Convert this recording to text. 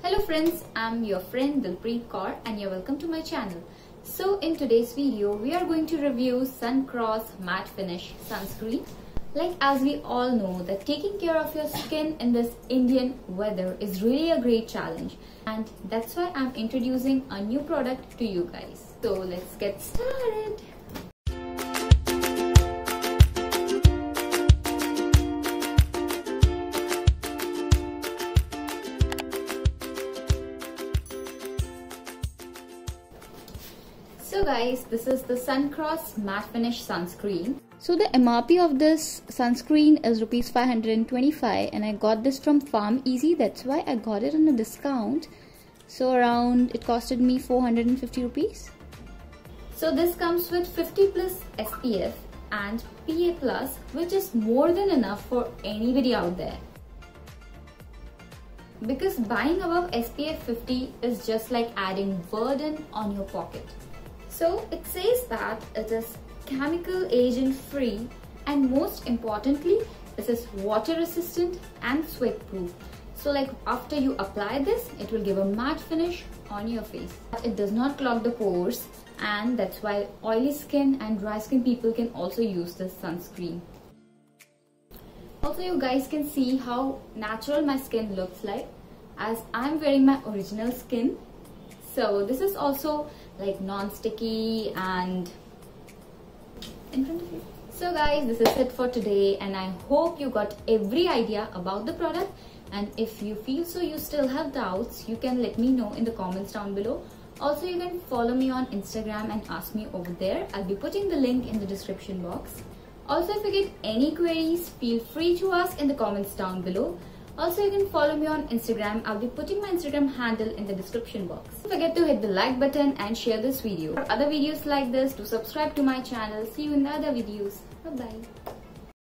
Hello friends, I'm your friend Dilpreet Kaur and you're welcome to my channel. So in today's video, we are going to review Suncross Matte Finish Sunscreen. Like as we all know that taking care of your skin in this Indian weather is really a great challenge. And that's why I'm introducing a new product to you guys. So let's get started. So guys, this is the Suncross Matte Finish Sunscreen. So the MRP of this sunscreen is rupees 525 and I got this from Farm Easy. That's why I got it on a discount. So around, it costed me 450 rupees. So this comes with 50 plus SPF and PA plus, which is more than enough for anybody out there. Because buying above SPF 50 is just like adding burden on your pocket. So it says that it is chemical agent free and most importantly, this is water resistant and sweat proof. So like after you apply this, it will give a matte finish on your face. It does not clog the pores and that's why oily skin and dry skin people can also use this sunscreen. Also you guys can see how natural my skin looks like as I'm wearing my original skin. So this is also like non-sticky and in front of you. So guys, this is it for today and I hope you got every idea about the product, and if you feel so you still have doubts, you can let me know in the comments down below. Also you can follow me on Instagram and ask me over there. I'll be putting the link in the description box. Also if you get any queries, feel free to ask in the comments down below. Also, you can follow me on Instagram. I'll be putting my Instagram handle in the description box. Don't forget to hit the like button and share this video. For other videos like this, do subscribe to my channel. See you in the other videos. Bye-bye.